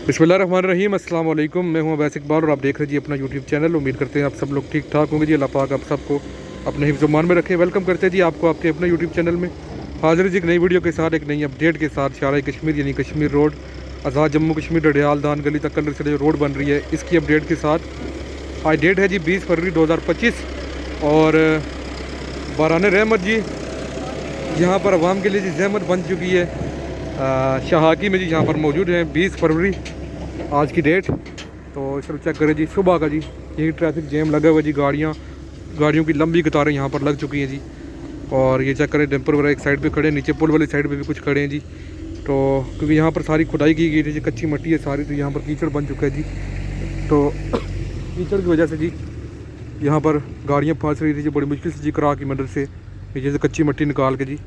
बिस्मिल्लाहिर्रहमानिर्रहीम, अस्सलाम वालेकुम। मैं हूं अवैस इकबाल और आप देख रहे जी अपना यूट्यूब चैनल। उम्मीद करते हैं आप सब लोग ठीक ठाक होंगे जी। अल्लाह पाक आप सबको अपने हिफ्ज़-ओ-मान में रखें। वेलकम करते हैं जी आपको आपके अपने यूट्यूब चैनल में। हाजिर जी एक नई वीडियो के साथ, एक नई अपडेट के साथ। शारा कश्मीर यानी कश्मीर रोड आज़ाद जम्मू कश्मीर डडियाल दान गली तक कलर से जो रोड बन रही है, इसकी अपडेट के साथ। आज डेट है जी 20 फरवरी 2025 और बारान रहमत जी यहाँ पर आवाम के लिए जी जहमत बन चुकी है। शहाकी में जी यहाँ पर मौजूद हैं 20 फरवरी आज की डेट। तो चलो चेक करें जी सुबह का जी, यही ट्रैफिक जैम लगा हुआ जी। गाड़ियों की लंबी कतारें यहाँ पर लग चुकी हैं जी। और ये चेक करें डंपर वगैरह एक साइड पे खड़े हैं, नीचे पुल वाली साइड पे भी कुछ खड़े हैं जी। तो क्योंकि यहाँ पर सारी खुदाई की गई थी जी, कच्ची मिट्टी है सारी, तो यहाँ पर कीचड़ बन चुका है जी। तो कीचड़ की वजह से जी यहाँ पर गाड़ियाँ फंस रही थी जी, बड़ी मुश्किल से जी करा की मदद से नीचे से कच्ची मिट्टी निकाल के जी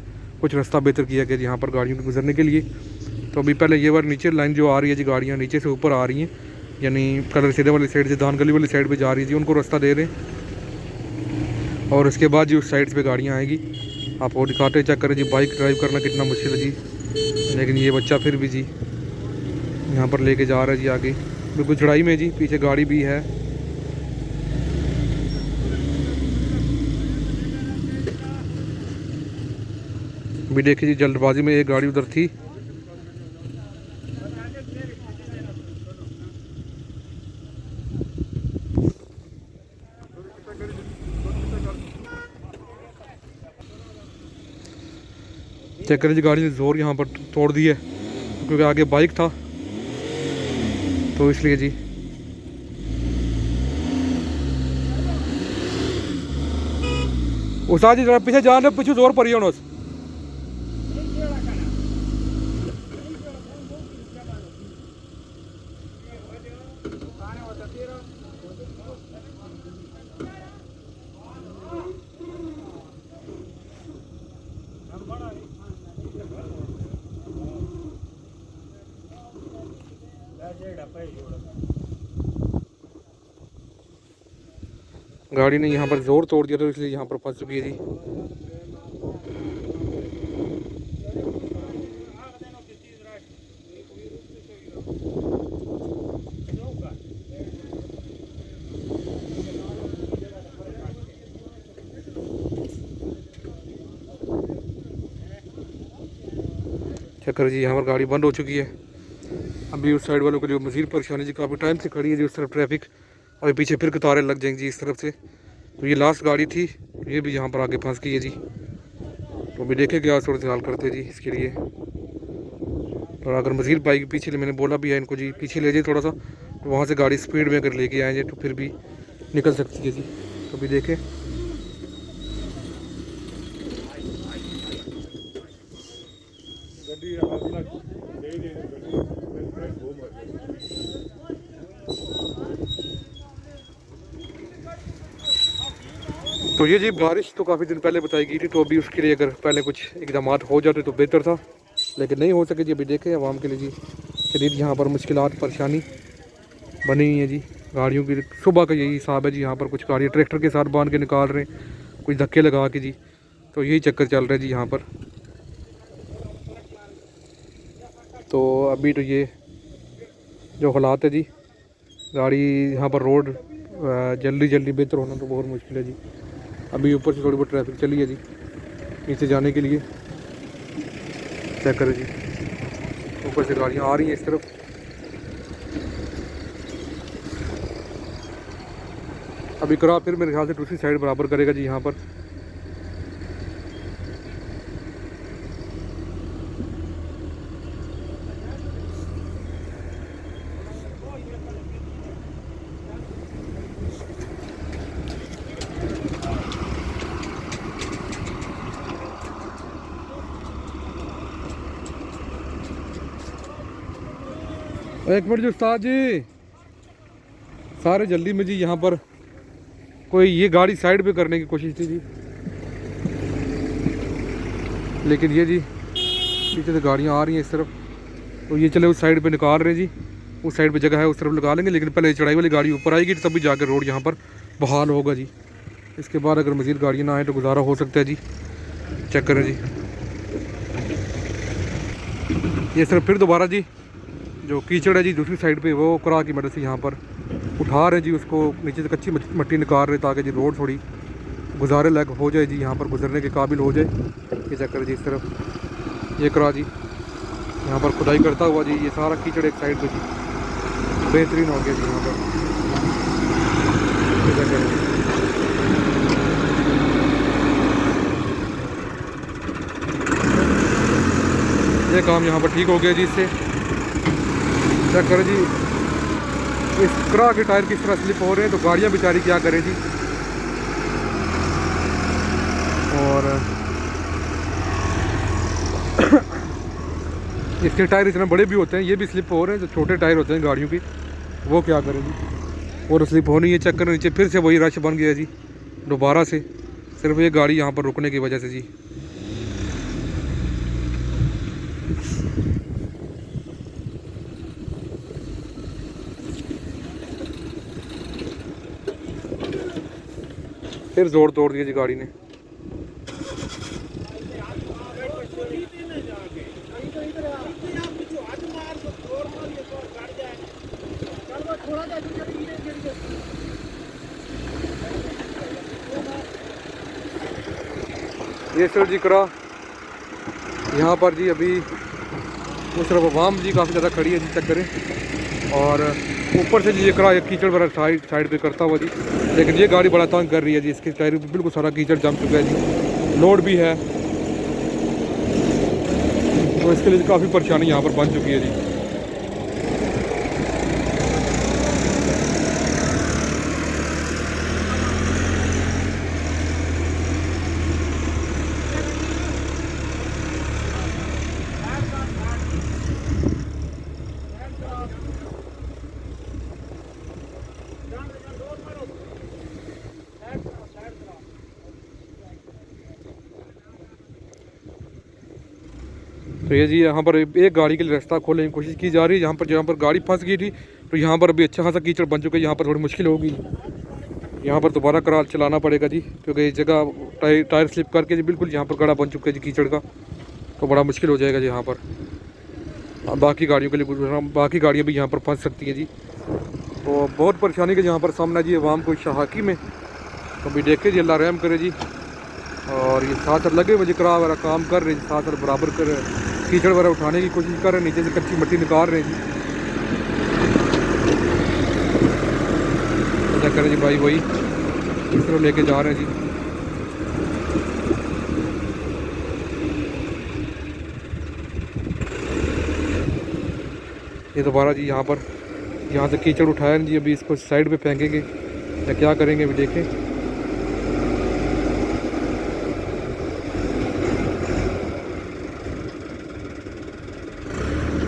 कुछ रास्ता बेहतर किया गया जी यहाँ पर गाड़ियों के गुजरने के लिए। तो अभी पहले ये बार नीचे लाइन जो आ रही है जी, गाड़ियाँ नीचे से ऊपर आ रही हैं, यानी कलर सीधे वाली साइड से दान गली वाली साइड पे जा रही है जी, उनको रास्ता दे रहे हैं। और उसके बाद जी उस साइड पे गाड़ियाँ आएंगी। आप वो दिखाते चेक करें जी, बाइक ड्राइव करना कितना मुश्किल है जी। लेकिन ये बच्चा फिर भी जी यहाँ पर लेके जा रहा है जी आगे, बिल्कुल चढ़ाई में जी, पीछे गाड़ी भी है। भी देखिए जी जल्दबाजी में एक गाड़ी उधर थी। चेक करें जी गाड़ी ने जोर यहाँ पर तोड़ दी है, क्योंकि आगे बाइक था तो इसलिए जी। उस जी जरा पीछे जान पीछे जोर पड़ी है। गाड़ी ने यहाँ पर जोर तोड़ दिया तो इसलिए यहाँ पर फंस चुकी है जी। चक्कर जी यहाँ पर गाड़ी बंद हो चुकी है। अभी उस साइड वालों को जो मज़ीद परेशानी जी, काफ़ी टाइम से खड़ी है जी उस तरफ ट्रैफिक। अभी पीछे फिर कतारें लग जाएंगी जी इस तरफ से। तो ये लास्ट गाड़ी थी, ये भी यहाँ पर आगे फंस गई है जी। तो अभी देखें क्या सूरत हाल करते जी इसके लिए। और अगर मज़ीद बाइक पीछे, मैंने बोला भी है इनको जी पीछे ले जाए थोड़ा सा, तो वहाँ से गाड़ी स्पीड में अगर लेके आए तो फिर भी निकल सकती है जी। तो अभी देखें तो ये जी बारिश तो काफ़ी दिन पहले बताई गई थी, तो अभी उसके लिए अगर पहले कुछ इकदाम हो जाते तो बेहतर था, लेकिन नहीं हो सके जी। अभी देखें आवाम के लिए जी शदीद यहाँ पर मुश्किलात परेशानी बनी हुई है जी। गाड़ियों की सुबह का यही हिसाब है जी, यहाँ पर कुछ गाड़ियाँ ट्रैक्टर के साथ बांध के निकाल रहे हैं, कुछ धक्के लगा के जी। तो यही चक्कर चल रहा है जी यहाँ पर। तो अभी तो ये जो हालात है जी, गाड़ी यहाँ पर रोड जल्दी बेहतर होना तो बहुत मुश्किल है जी। अभी ऊपर से थोड़ी बहुत ट्रैफिक चली है जी नीचे जाने के लिए। चेक करें जी ऊपर से गाड़ियाँ आ रही हैं इस तरफ। अभी करा फिर मेरे ख्याल से दूसरी साइड बराबर करेगा जी यहाँ पर। एक मिनट जी उस्ताद जी, सारे जल्दी में जी यहाँ पर कोई ये गाड़ी साइड पे करने की कोशिश थी जी, लेकिन ये जी पीछे से गाड़ियाँ आ रही हैं इस तरफ। तो ये चले उस साइड पे निकाल रहे हैं जी, उस साइड पे जगह है उस तरफ लगा लेंगे, लेकिन पहले चढ़ाई वाली गाड़ी ऊपर आएगी तभी जाकर रोड यहाँ पर बहाल होगा जी। इसके बाद अगर मज़ीद गाड़ियाँ ना आए तो गुजारा हो सकता है जी। चेक करें जी, ये सर फिर दोबारा जी जो कीचड़ है जी दूसरी साइड पे वो करा की मदद से यहाँ पर उठा रहे जी, उसको नीचे से कच्ची मट्टी निकाल रहे ताकि जी रोड थोड़ी गुजारे लायक हो जाए जी, यहाँ पर गुजरने के काबिल हो जाए। ये चक्कर जी इस तरफ ये करा जी, यहाँ पर खुदाई करता हुआ जी ये सारा कीचड़ एक साइड पे जी बेहतरीन हो गया जी यहाँ पर। ये चक्कर जी ये काम यहाँ पर ठीक हो गया जी इससे। चेक करें जी इस करा के टायर किस तरह स्लिप हो रहे हैं, तो गाड़ियाँ बेचारी क्या करें जी। और इसके टायर इतने बड़े भी होते हैं, ये भी स्लिप हो रहे हैं। जो छोटे टायर होते हैं गाड़ियों की वो क्या करें जी, और स्लिप होनी है। चेक करें नीचे फिर से वही रश बन गया जी दोबारा से, सिर्फ ये गाड़ी यहाँ पर रुकने की वजह से जी। फिर जोर तोड़ दिया जी गाड़ी ने। ये सर जी करा यहाँ पर जी अभी उस तरफ आवाम जी काफ़ी ज़्यादा खड़ी है जी चक्कर, और ऊपर से जी ये करा कीचड़ वगैरह साइड पे करता हुआ जी। लेकिन ये गाड़ी बड़ा तंग कर रही है जी, इसके टायर पे बिल्कुल सारा कीचड़ जम चुका है जी, लोड भी है, तो इसके लिए काफ़ी परेशानी यहाँ पर बन चुकी है जी। तो ये जी यहाँ पर एक गाड़ी के लिए रास्ता खोलने की कोशिश की जा रही है। जहाँ पर गाड़ी फंस गई थी, तो यहाँ पर अभी अच्छा खासा कीचड़ बन चुका है। यहाँ पर थोड़ी मुश्किल होगी, यहाँ पर दोबारा करार चलाना पड़ेगा जी, क्योंकि ये जगह टायर स्लिप करके जी बिल्कुल यहाँ पर गड़ा बन चुका है जी कीचड़ का, तो बड़ा मुश्किल हो जाएगा जी यहाँ पर। बाकी गाड़ियों के लिए बाकी गाड़ियाँ भी यहाँ पर फंस सकती हैं जी, तो बहुत परेशानी के यहाँ पर सामना जी आवाम को शहाकी में। तो अभी देखे जी अल्लाह रहम करे जी, और ये साथ साथ लगे मुझे करा वगैरह काम कर रहे हैं, साथ साथ बराबर कर कीचड़ वगैरह उठाने की कोशिश कर रहे हैं, नीचे से कच्ची मिट्टी निकाल रहे हैं जी। ऐसा करें जी भाई वही इस तरह लेके जा रहे हैं जी। ये दोबारा जी यहाँ से कीचड़ उठाया जी, अभी इसको साइड पे फेंकेंगे या क्या करेंगे अभी देखें।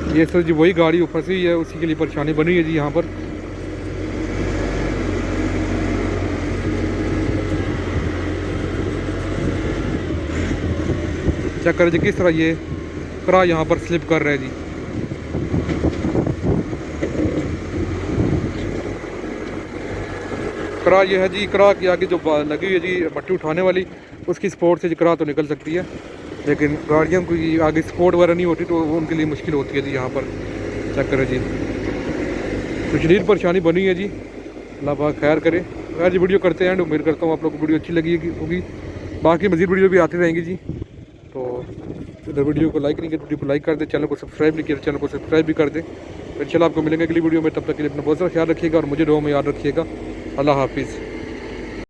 ये सर जी वही गाड़ी फंसी हुई है, उसी के लिए परेशानी बनी है जी यहाँ पर। चेक करें जी किस तरह ये करा यहाँ पर स्लिप कर रहे हैं जी। करा ये है जी, करा के आगे जो लगी हुई है जी मट्टी उठाने वाली, उसकी सपोर्ट से जी करा तो निकल सकती है, लेकिन गाड़ियों की आगे सपोर्ट वगैरह नहीं होती तो उनके लिए मुश्किल होती है जी यहाँ पर। चेक करें जी तो शदीद परेशानी बनी है जी, अल्लाह पाक खैर करे। यार जी वीडियो करते हैं, उम्मीद करता हूँ आप लोग को वीडियो अच्छी लगी होगी। बाकी मज़ीद वीडियो भी आती रहेंगी जी, तो अगर वीडियो को लाइक नहीं किया वीडियो को लाइक कर दें, चैनल को सब्सक्राइब नहीं किया चैनल को सब्सक्राइब भी कर दें। इंशाल्लाह आपको मिलेंगे अगली वीडियो में, तब तक के लिए अपना बहुत सारा ख्याल रखिएगा और मुझे दुआ में याद रखिएगा। अल्लाह हाफिज़।